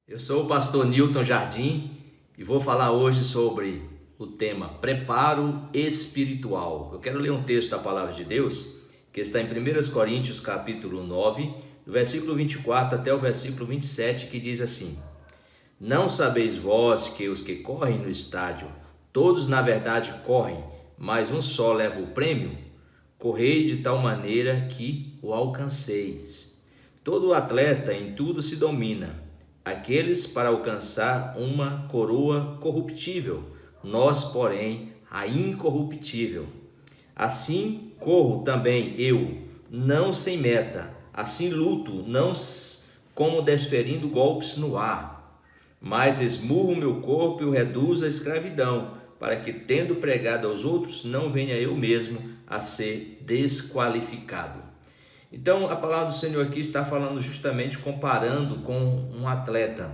Eu sou o pastor Newton Jardim e vou falar hoje sobre o tema preparo espiritual. Eu quero ler um texto da palavra de Deus que está em 1 Coríntios capítulo 9, do versículo 24 até o versículo 27, que diz assim: Não sabeis vós que os que correm no estádio, todos na verdade correm, mas um só leva o prêmio? Correi de tal maneira que o alcanceis. Todo atleta em tudo se domina, aqueles para alcançar uma coroa corruptível, nós, porém, a incorruptível. Assim corro também eu, não sem meta, assim luto, não como desferindo golpes no ar, mas esmurro meu corpo e o reduzo à escravidão, para que, tendo pregado aos outros, não venha eu mesmo a ser desqualificado. Então, a palavra do Senhor aqui está falando justamente comparando com um atleta.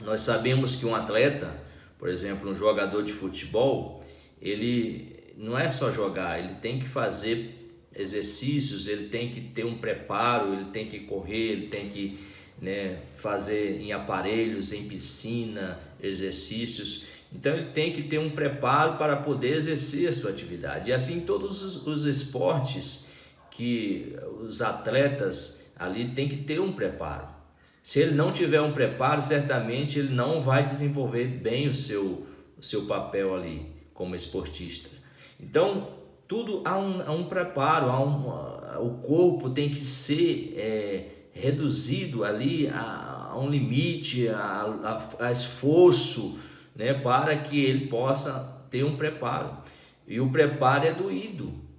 Nós sabemos que um atleta, por exemplo, um jogador de futebol, ele não é só jogar, ele tem que fazer exercícios, ele tem que ter um preparo, ele tem que correr, ele tem que fazer em aparelhos, em piscina, exercícios. Então ele tem que ter um preparo para poder exercer a sua atividade. E assim todos os esportes que os atletas ali têm que ter um preparo. Se ele não tiver um preparo, certamente ele não vai desenvolver bem o seu papel ali como esportista. Então, tudo há um preparo, o corpo tem que ser reduzido ali a um limite, a esforço, para que ele possa ter um preparo. E o preparo é doído.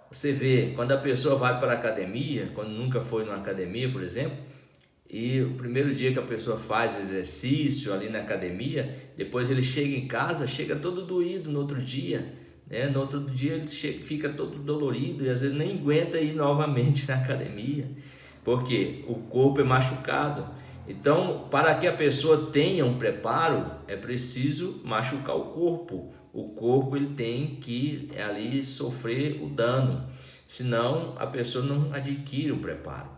Você vê, quando a pessoa vai para a academia, quando nunca foi numa academia, por exemplo, e o primeiro dia que a pessoa faz o exercício ali na academia, depois ele chega em casa, chega todo doído no outro dia, No outro dia ele fica todo dolorido e às vezes nem aguenta ir novamente na academia, porque o corpo é machucado. Então, para que a pessoa tenha um preparo, é preciso machucar o corpo. O corpo ele tem que ali sofrer o dano, senão a pessoa não adquire o preparo.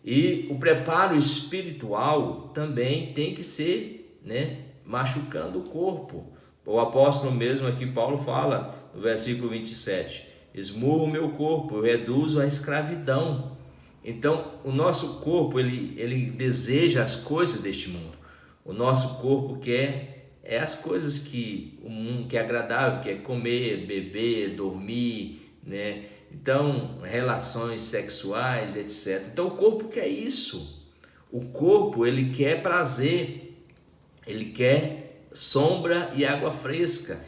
E o preparo espiritual também tem que ser, machucando o corpo. O apóstolo mesmo aqui, Paulo, fala no versículo 27, esmurro o meu corpo, eu reduzo a escravidão. Então, o nosso corpo, ele deseja as coisas deste mundo. O nosso corpo quer as coisas que o mundo que é agradável, que é comer, beber, dormir, Então, relações sexuais, etc. Então, o corpo quer isso. O corpo, ele quer prazer, ele quer sombra e água fresca.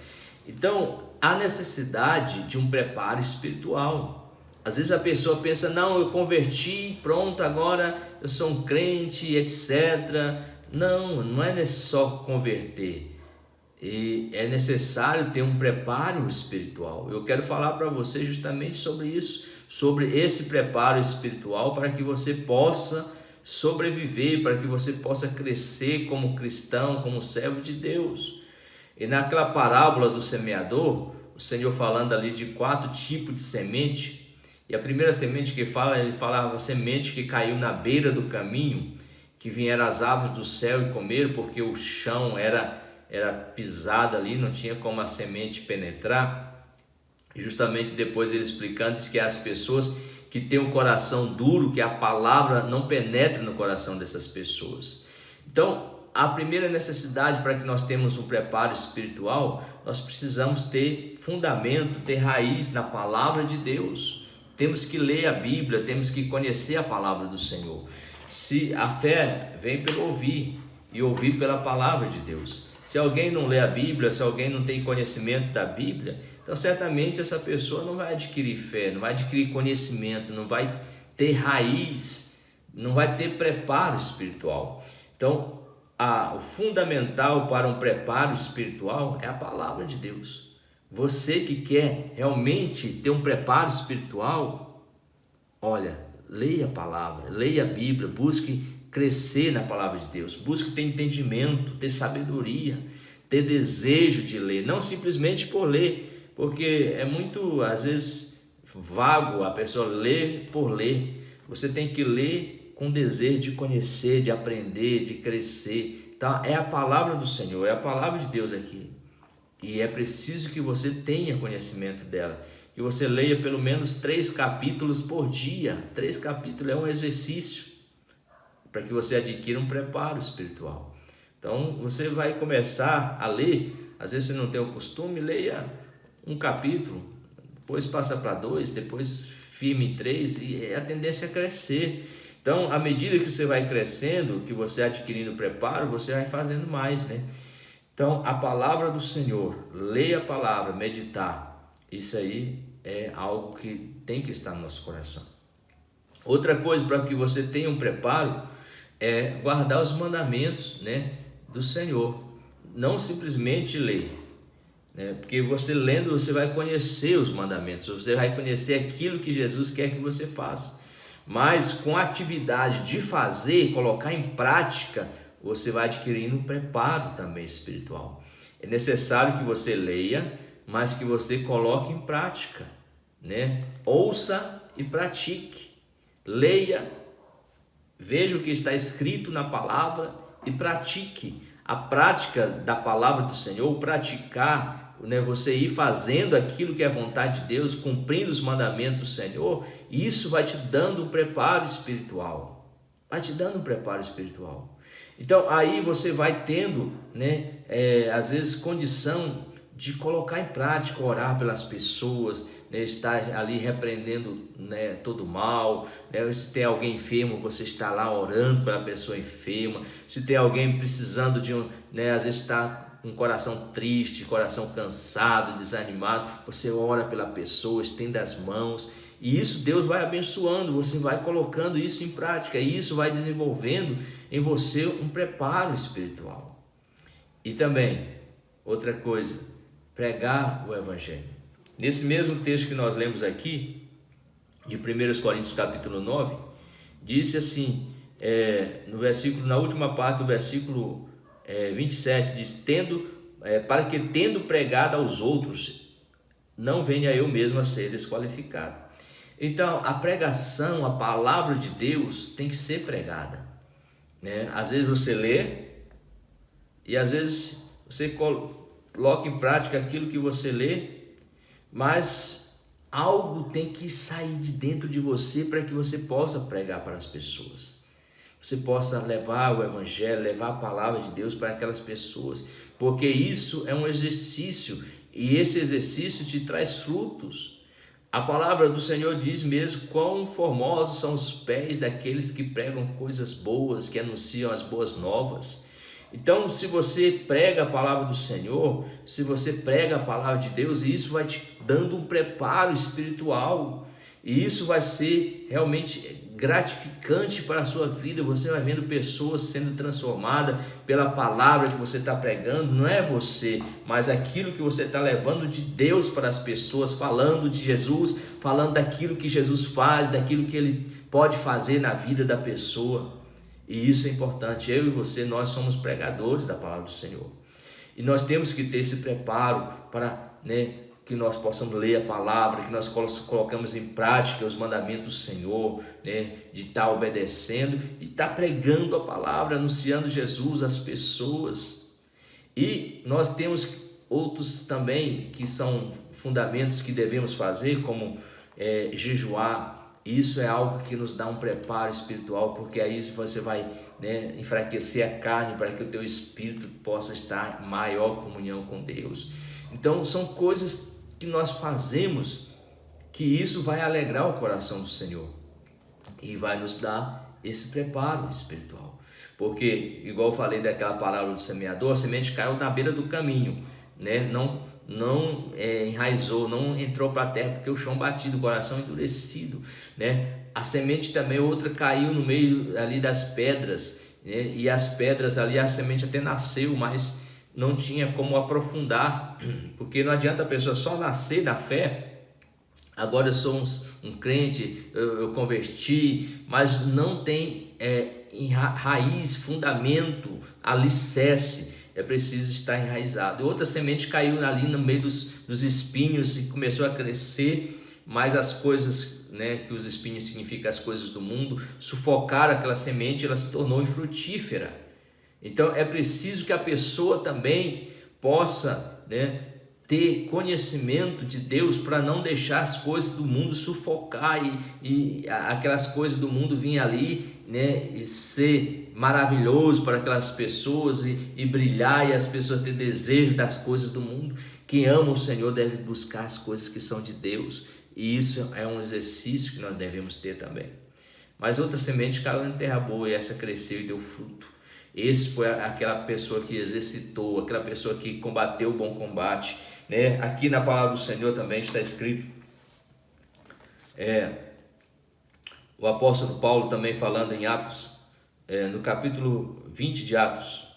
Então, há necessidade de um preparo espiritual. Às vezes a pessoa pensa, não, eu converti, pronto, agora eu sou um crente, etc. Não é só converter. E é necessário ter um preparo espiritual. Eu quero falar para você justamente sobre isso, sobre esse preparo espiritual, para que você possa sobreviver, para que você possa crescer como cristão, como servo de Deus. E naquela parábola do semeador, o Senhor falando ali de 4 tipos de semente, e a primeira semente que ele falava a semente que caiu na beira do caminho, que vieram as aves do céu e comeram, porque o chão era pisado ali, não tinha como a semente penetrar. E justamente depois ele explicando, diz que as pessoas que têm um coração duro, que a palavra não penetra no coração dessas pessoas. Então, a primeira necessidade para que nós tenhamos um preparo espiritual, nós precisamos ter fundamento, ter raiz na palavra de Deus. Temos que ler a Bíblia, temos que conhecer a palavra do Senhor. Se a fé vem pelo ouvir e ouvir pela palavra de Deus. Se alguém não lê a Bíblia, se alguém não tem conhecimento da Bíblia, então certamente essa pessoa não vai adquirir fé, não vai adquirir conhecimento, não vai ter raiz, não vai ter preparo espiritual. Então, o fundamental para um preparo espiritual é a palavra de Deus. Você que quer realmente ter um preparo espiritual, olha, leia a palavra, leia a Bíblia, busque crescer na palavra de Deus, busque ter entendimento, ter sabedoria, ter desejo de ler, não simplesmente por ler, porque é muito, às vezes, vago a pessoa ler por ler. Você tem que ler com desejo de conhecer, de aprender, de crescer. Então, é a palavra do Senhor, é a palavra de Deus aqui. E é preciso que você tenha conhecimento dela, que você leia pelo menos 3 capítulos por dia. 3 capítulos é um exercício para que você adquira um preparo espiritual. Então, você vai começar a ler, às vezes você não tem o costume, leia um capítulo, depois passa para 2, depois firme em 3, e a tendência é crescer. Então, à medida que você vai crescendo, que você adquirindo preparo, você vai fazendo mais, né? Então, a palavra do Senhor, leia a palavra, meditar, isso aí é algo que tem que estar no nosso coração. Outra coisa para que você tenha um preparo é guardar os mandamentos, né, do Senhor. Não simplesmente ler, né? Porque você lendo, você vai conhecer os mandamentos, você vai conhecer aquilo que Jesus quer que você faça. Mas com a atividade de fazer, colocar em prática, você vai adquirindo um preparo também espiritual. É necessário que você leia, mas que você coloque em prática, né? Ouça e pratique. Leia, veja o que está escrito na palavra e pratique. A prática da palavra do Senhor, praticar, né, você ir fazendo aquilo que é vontade de Deus, cumprindo os mandamentos do Senhor, isso vai te dando um preparo espiritual. Vai te dando um preparo espiritual. Então aí você vai tendo, né, às vezes condição de colocar em prática, orar pelas pessoas, né, estar ali repreendendo, né, todo mal, né, se tem alguém enfermo, você está lá orando pela pessoa enferma, se tem alguém precisando de né, às vezes está com o coração triste, coração cansado, desanimado, você ora pela pessoa, estende as mãos, e isso Deus vai abençoando, você vai colocando isso em prática, e isso vai desenvolvendo em você um preparo espiritual. E também, outra coisa, pregar o Evangelho. Nesse mesmo texto que nós lemos aqui, de 1 Coríntios capítulo 9, disse assim, na última parte do versículo 27, diz, para que tendo pregado aos outros, não venha eu mesmo a ser desqualificado. Então, a pregação, a palavra de Deus tem que ser pregada, né? Às vezes você lê e às vezes você coloca em prática aquilo que você lê, mas algo tem que sair de dentro de você para que você possa pregar para as pessoas. Você possa levar o Evangelho, levar a palavra de Deus para aquelas pessoas, porque isso é um exercício e esse exercício te traz frutos. A palavra do Senhor diz mesmo quão formosos são os pés daqueles que pregam coisas boas, que anunciam as boas novas. Então, se você prega a palavra do Senhor, se você prega a palavra de Deus, isso vai te dando um preparo espiritual, e isso vai ser realmente gratificante para a sua vida. Você vai vendo pessoas sendo transformadas pela palavra que você está pregando. Não é você, mas aquilo que você está levando de Deus para as pessoas, falando de Jesus, falando daquilo que Jesus faz, daquilo que Ele pode fazer na vida da pessoa. E isso é importante. Eu e você, nós somos pregadores da palavra do Senhor. E nós temos que ter esse preparo para, né, que nós possamos ler a palavra, que nós colocamos em prática os mandamentos do Senhor, né, de estar obedecendo e estar pregando a palavra, anunciando Jesus às pessoas. E nós temos outros também que são fundamentos que devemos fazer, como jejuar. Isso é algo que nos dá um preparo espiritual, porque aí você vai, né, enfraquecer a carne para que o teu espírito possa estar em maior comunhão com Deus. Então são coisas que nós fazemos que isso vai alegrar o coração do Senhor e vai nos dar esse preparo espiritual. Porque, igual eu falei daquela palavra do semeador, a semente caiu na beira do caminho, né? Não enraizou, não entrou para a terra, porque o chão batido, o coração endurecido, né? A semente também, outra, caiu no meio ali das pedras, né? E as pedras ali, a semente até nasceu, mas não tinha como aprofundar, porque não adianta a pessoa só nascer na fé. Agora eu sou um crente, eu converti, mas não tem raiz, fundamento, alicerce. É preciso estar enraizado. E outra semente caiu ali no meio dos espinhos e começou a crescer, mas as coisas né, que os espinhos significam as coisas do mundo, sufocaram aquela semente, ela se tornou infrutífera. Então é preciso que a pessoa também possa, né, ter conhecimento de Deus para não deixar as coisas do mundo sufocar e aquelas coisas do mundo vir ali, né, e ser maravilhoso para aquelas pessoas e brilhar, e as pessoas ter desejo das coisas do mundo. Quem ama o Senhor deve buscar as coisas que são de Deus, e isso é um exercício que nós devemos ter também. Mas outra semente caiu em terra boa e essa cresceu e deu fruto. Esse foi aquela pessoa que exercitou, aquela pessoa que combateu o bom combate, né? Aqui na palavra do Senhor também está escrito, o apóstolo Paulo também falando em Atos, no capítulo 20 de Atos,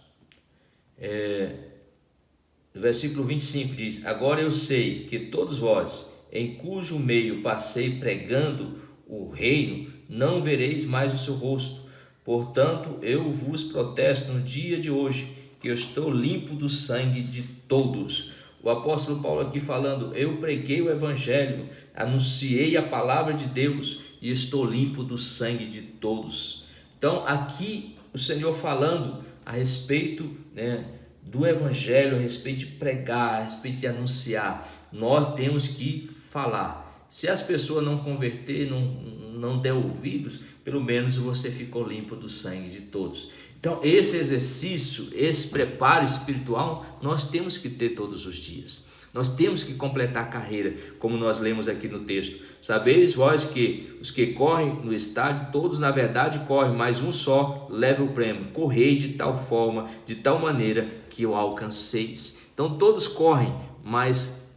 no versículo 25 diz: agora eu sei que todos vós, em cujo meio passei pregando o reino, não vereis mais o seu rosto. Portanto, eu vos protesto no dia de hoje, que eu estou limpo do sangue de todos. O apóstolo Paulo aqui falando: eu preguei o evangelho, anunciei a palavra de Deus e estou limpo do sangue de todos. Então aqui o Senhor falando a respeito, né, do evangelho, a respeito de pregar, a respeito de anunciar. Nós temos que falar. Se as pessoas não converter, não der ouvidos, pelo menos você ficou limpo do sangue de todos. Então esse exercício, esse preparo espiritual, nós temos que ter todos os dias. Nós temos que completar a carreira, como nós lemos aqui no texto. Sabeis vós que os que correm no estádio, todos na verdade correm, mas um só leva o prêmio. Correi de tal forma, de tal maneira que o alcanceis. Então todos correm, mas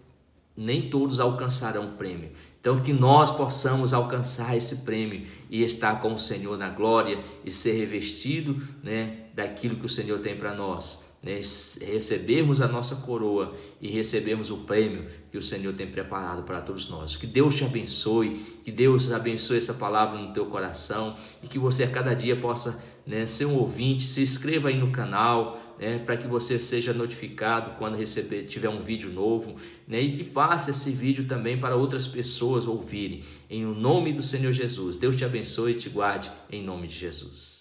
nem todos alcançarão o prêmio. Então que nós possamos alcançar esse prêmio e estar com o Senhor na glória e ser revestido, né, daquilo que o Senhor tem para nós, né, recebermos a nossa coroa e recebermos o prêmio que o Senhor tem preparado para todos nós. Que Deus te abençoe, que Deus abençoe essa palavra no teu coração e que você a cada dia possa, né, ser um ouvinte. Se inscreva aí no canal, para que você seja notificado quando tiver um vídeo novo, né, e passe esse vídeo também para outras pessoas ouvirem, em nome do Senhor Jesus. Deus te abençoe e te guarde em nome de Jesus.